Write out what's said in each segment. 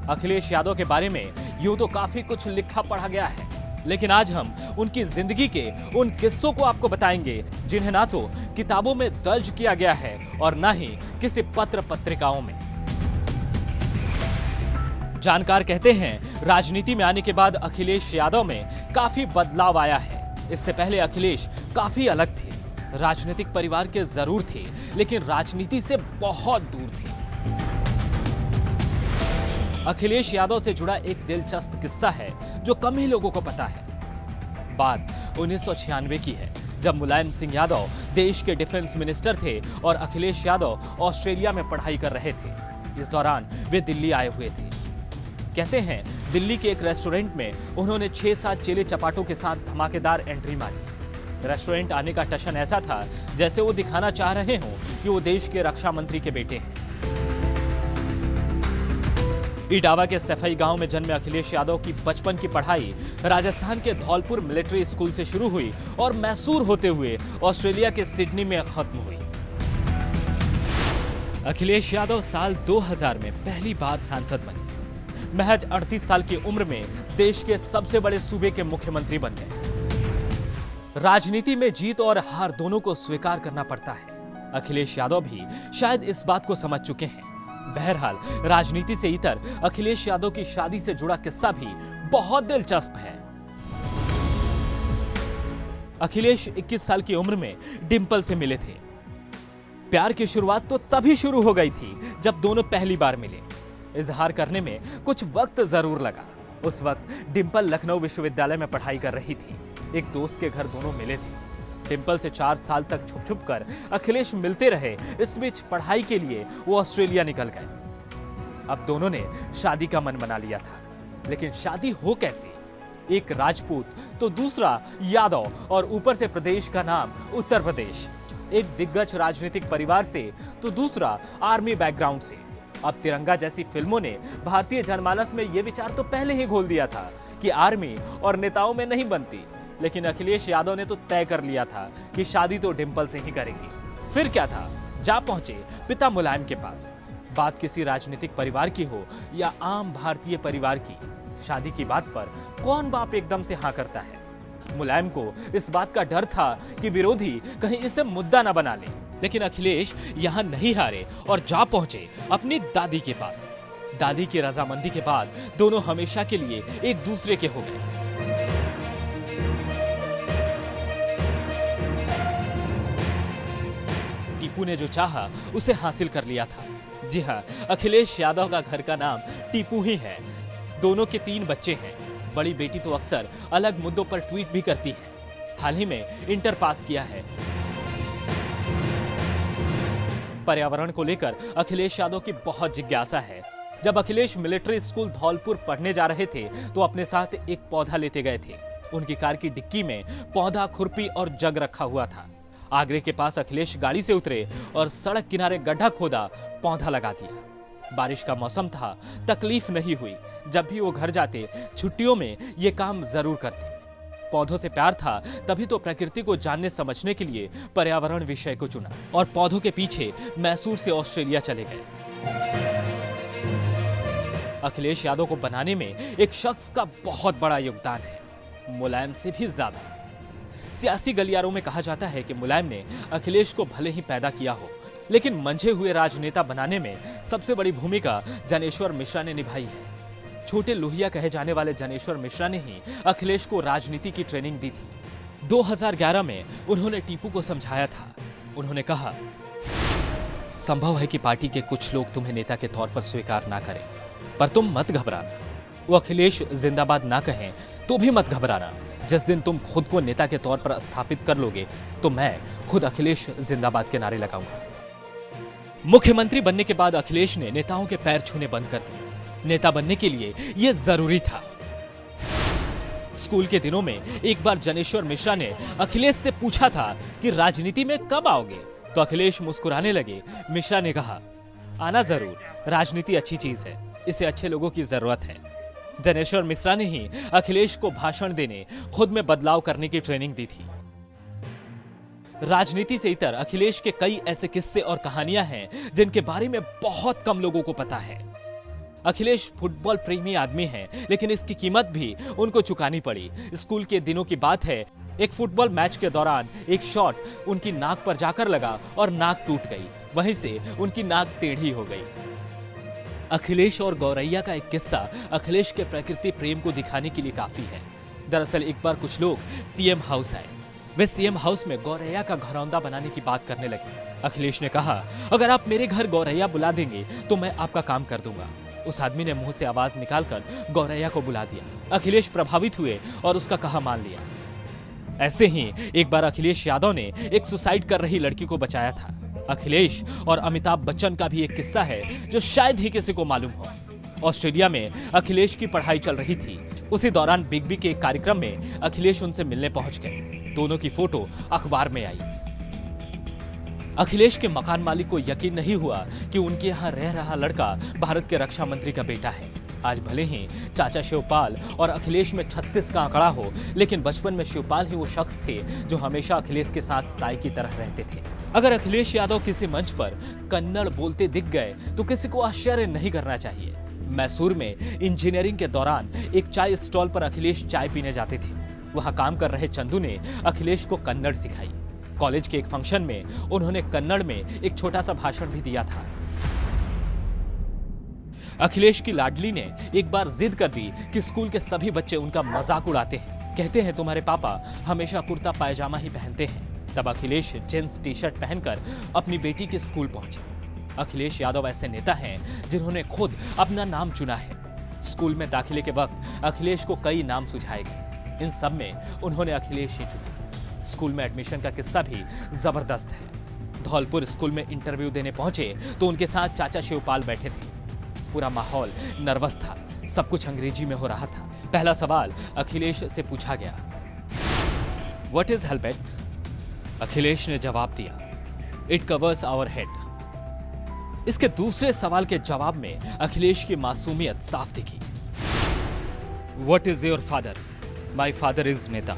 अखिलेश यादव के बारे में यूं तो काफी कुछ लिखा पढ़ा गया है, लेकिन आज हम उनकी जिंदगी के उन किस्सों को आपको बताएंगे जिन्हें ना तो किताबों में दर्ज किया गया है और ना ही किसी पत्र पत्रिकाओं में। जानकार कहते हैं राजनीति में आने के बाद अखिलेश यादव में काफी बदलाव आया है। इससे पहले अखिलेश काफी अलग थे, राजनीतिक परिवार के जरूर थे, लेकिन राजनीति से बहुत दूर थे। अखिलेश यादव से जुड़ा एक दिलचस्प किस्सा है जो कम ही लोगों को पता है। बात 1996 की है, जब मुलायम सिंह यादव देश के डिफेंस मिनिस्टर थे और अखिलेश यादव ऑस्ट्रेलिया में पढ़ाई कर रहे थे। इस दौरान वे दिल्ली आए हुए थे। कहते हैं दिल्ली के एक रेस्टोरेंट में उन्होंने 6-7 चेले चपाटों के साथ धमाकेदार एंट्री मारी। रेस्टोरेंट आने का टशन ऐसा था जैसे वो दिखाना चाह रहे हों कि वो देश के रक्षा मंत्री के बेटे हैं। इटावा के सफाई गांव में जन्मे अखिलेश यादव की बचपन की पढ़ाई राजस्थान के धौलपुर मिलिट्री स्कूल से शुरू हुई और मैसूर होते हुए ऑस्ट्रेलिया के सिडनी में खत्म हुई। अखिलेश यादव साल 2000 में पहली बार सांसद बने। महज 38 साल की उम्र में देश के सबसे बड़े सूबे के मुख्यमंत्री बन गए। राजनीति में जीत और हार दोनों को स्वीकार करना पड़ता है। अखिलेश यादव भी शायद इस बात को समझ चुके हैं। बहरहाल राजनीति से इतर अखिलेश यादव की शादी से जुड़ा किस्सा भी बहुत दिलचस्प है। अखिलेश 21 साल की उम्र में डिंपल से मिले थे। प्यार की शुरुआत तो तभी शुरू हो गई थी जब दोनों पहली बार मिले। इजहार करने में कुछ वक्त जरूर लगा। उस वक्त डिंपल लखनऊ विश्वविद्यालय में पढ़ाई कर रही थी। एक दोस्त के घर दोनों मिले थे। डिंपल से 4 साल तक छुप छुप कर अखिलेश मिलते रहे। इस बीच पढ़ाई के लिए वो ऑस्ट्रेलिया निकल गए। अब दोनों ने शादी का मन बना लिया था, लेकिन शादी हो कैसे? एक राजपूत तो दूसरा यादव और ऊपर से प्रदेश का नाम उत्तर प्रदेश। एक दिग्गज राजनीतिक परिवार से तो दूसरा आर्मी बैकग्राउंड से। अब तिरंगा जैसी फिल्मों ने भारतीय जनमानस में यह विचार तो पहले ही घोल दिया था कि आर्मी और नेताओं में नहीं बनती, लेकिन अखिलेश यादव ने तो तय कर लिया था कि शादी तो डिंपल से ही करेंगी। फिर क्या था, जा पहुंचे पिता मुलायम के पास। बात किसी राजनीतिक परिवार की हो या आम भारतीय परिवार की, शादी की बात पर कौन बाप एकदम से हाँ करता है। मुलायम को इस बात का डर था कि विरोधी कहीं इसे मुद्दा न बना ले, लेकिन अखिलेश यहां नहीं हारे और जा पहुंचे अपनी दादी के पास। दादी की रजामंदी के बाद दोनों हमेशा के लिए एक दूसरे के हो गए। टीपू ने जो चाहा उसे हासिल कर लिया था। जी हाँ, अखिलेश यादव का घर का नाम टीपू ही है। दोनों के 3 बच्चे हैं। बड़ी बेटी तो अक्सर अलग मुद्दों पर ट्वीट भी करती है। हाल ही में इंटर पास किया है। पर्यावरण को लेकर अखिलेश यादव की बहुत जिज्ञासा है। जब अखिलेश मिलिट्री स्कूल धौलपुर पढ़ने जा रहे थे तो अपने साथ एक पौधा लेते गए थे। उनकी कार की डिक्की में पौधा, खुरपी और जग रखा हुआ था। आगरे के पास अखिलेश गाड़ी से उतरे और सड़क किनारे गड्ढा खोदा, पौधा लगा दिया। बारिश का मौसम था, तकलीफ नहीं हुई। जब भी वो घर जाते छुट्टियों में ये काम जरूर करते। पौधों से प्यार था, तभी तो प्रकृति को जानने समझने के लिए पर्यावरण विषय को चुना और पौधों के पीछे मैसूर से ऑस्ट्रेलिया चले गए। अखिलेश यादव को बनाने में एक शख्स का बहुत बड़ा योगदान है, मुलायम से भी ज्यादा। सियासी गलियारों में कहा जाता है कि मुलायम ने अखिलेश को भले ही पैदा किया हो, लेकिन मंझे हुए राजनेता बनाने में सबसे बड़ी भूमिका जनेश्वर मिश्रा ने निभाई है। छोटे लोहिया कहे जाने वाले जनेश्वर मिश्रा ने ही अखिलेश को राजनीति की ट्रेनिंग दी थी। 2011 में उन्होंने टीपू को समझाया था। उन्होंने कहा, संभव है कि पार्टी के कुछ लोग तुम्हें नेता के तौर पर स्वीकार ना करें, पर तुम मत घबराना। वो अखिलेश जिंदाबाद ना कहें तो भी मत घबराना। जिस दिन तुम खुद को नेता के तौर पर स्थापित कर लोगे तो मैं खुद अखिलेश जिंदाबाद के नारे लगाऊंगा। मुख्यमंत्री बनने के बाद अखिलेश ने नेताओं के पैर छूने बंद कर दिए। नेता बनने के लिए यह जरूरी था। स्कूल के दिनों में एक बार जनेश्वर मिश्रा ने अखिलेश से पूछा था कि राजनीति में कब आओगे, तो अखिलेश मुस्कुराने लगे। मिश्रा ने कहा, आना जरूर, राजनीति अच्छी चीज है, इसे अच्छे लोगों की जरूरत है। जनेश्वर मिश्रा ने ही अखिलेश को भाषण देने, खुद में बदलाव करने की ट्रेनिंग दी थी। राजनीति से इतर अखिलेश के कई ऐसे किस्से और कहानियां हैं जिनके बारे में बहुत कम लोगों को पता है। अखिलेश फुटबॉल प्रेमी आदमी हैं, लेकिन इसकी कीमत भी उनको चुकानी पड़ी। स्कूल के दिनों की बात है, एक फुटबॉल मैच के दौरान एक शॉट उनकी नाक पर जाकर लगा और नाक टूट गई। वहीं से उनकी नाक टेढ़ी हो गई। अखिलेश और गौरैया का एक किस्सा अखिलेश के प्रकृति प्रेम को दिखाने के लिए काफी है। दरअसल एक बार कुछ लोग सीएम हाउस आए। वे सीएम हाउस में गौरैया का घरौंदा बनाने की बात करने लगे। अखिलेश ने कहा, अगर आप मेरे घर गौरैया बुला देंगे तो मैं आपका काम कर दूंगा। उस आदमी ने मुंह से आवाज निकालकर गौरैया को बुला दिया। अखिलेश प्रभावित हुए और उसका कहा मान लिया। ऐसे ही एक बार अखिलेश यादव ने एक सुसाइड कर रही लड़की को बचाया था। अखिलेश और अमिताभ बच्चन का भी एक किस्सा है जो शायद ही किसी को मालूम हो। ऑस्ट्रेलिया में अखिलेश की पढ़ाई चल रही थी। उसी दौरान बिग बी के कार्यक्रम में अखिलेश उनसे मिलने पहुंच गए। दोनों की फोटो अखबार में आई। अखिलेश के मकान मालिक को यकीन नहीं हुआ कि उनके यहाँ रह रहा लड़का भारत के रक्षा मंत्री का बेटा है। आज भले ही चाचा शिवपाल और अखिलेश में 36 का आंकड़ा हो, लेकिन बचपन में शिवपाल ही वो शख्स थे जो हमेशा अखिलेश के साथ साई की तरह रहते थे। अगर अखिलेश यादव किसी मंच पर कन्नड़ बोलते दिख गए तो किसी को आश्चर्य नहीं करना चाहिए। मैसूर में इंजीनियरिंग के दौरान एक चाय स्टॉल पर अखिलेश चाय पीने जाते थे। वहां काम कर रहे चंदू ने अखिलेश को कन्नड़ सिखाई। कॉलेज के एक फंक्शन में उन्होंने कन्नड़ में एक छोटा सा भाषण भी दिया था। अखिलेश की लाडली ने एक बार जिद कर दी कि स्कूल के सभी बच्चे उनका मजाक उड़ाते हैं, कहते हैं तुम्हारे पापा हमेशा कुर्ता पायजामा ही पहनते हैं। तब अखिलेश जींस टी शर्ट पहनकर अपनी बेटी के स्कूल पहुंचे। अखिलेश यादव ऐसे नेता हैं जिन्होंने खुद अपना नाम चुना है। स्कूल में दाखिले के वक्त अखिलेश को कई नाम सुझाए गए। इन सब में उन्होंने अखिलेश ही चुना। स्कूल में एडमिशन का किस्सा भी जबरदस्त है। धौलपुर स्कूल में इंटरव्यू देने पहुंचे तो उनके साथ चाचा शिवपाल बैठे थे। पूरा माहौल नर्वस था, सब कुछ अंग्रेजी में हो रहा था। पहला सवाल अखिलेश से पूछा गया, व्हाट इज हेलमेट? अखिलेश ने जवाब दिया, इट कवर्स आवर हेड। इसके दूसरे सवाल के जवाब में अखिलेश की मासूमियत साफ दिखी। What is your father? My father is नेता।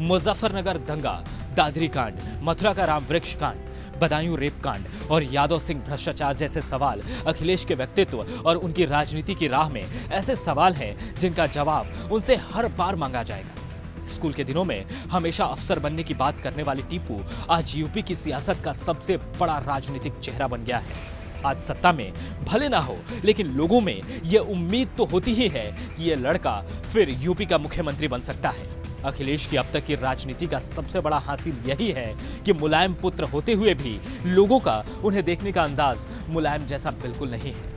मुजफ्फरनगर दंगा, दादरी कांड, मथुरा का राम वृक्ष कांड, बदायूं रेप कांड और यादव सिंह भ्रष्टाचार जैसे सवाल अखिलेश के व्यक्तित्व और उनकी राजनीति की राह में ऐसे सवाल हैं जिनका जवाब उनसे हर बार मांगा जाएगा। स्कूल के दिनों में हमेशा अफसर बनने की बात करने वाली टीपू आज यूपी की सियासत का सबसे बड़ा राजनीतिक चेहरा बन गया है। आज सत्ता में भले ना हो, लेकिन लोगों में यह उम्मीद तो होती ही है कि यह लड़का फिर यूपी का मुख्यमंत्री बन सकता है। अखिलेश की अब तक की राजनीति का सबसे बड़ा हासिल यही है कि मुलायम पुत्र होते हुए भी लोगों का उन्हें देखने का अंदाज मुलायम जैसा बिल्कुल नहीं है।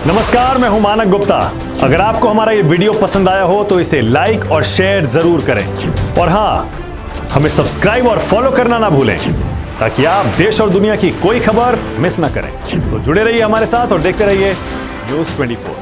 नमस्कार, मैं हूं मानक गुप्ता। अगर आपको हमारा ये वीडियो पसंद आया हो तो इसे लाइक और शेयर जरूर करें, और हां, हमें सब्सक्राइब और फॉलो करना ना भूलें ताकि आप देश और दुनिया की कोई खबर मिस ना करें। तो जुड़े रहिए हमारे साथ और देखते रहिए न्यूज़ 24।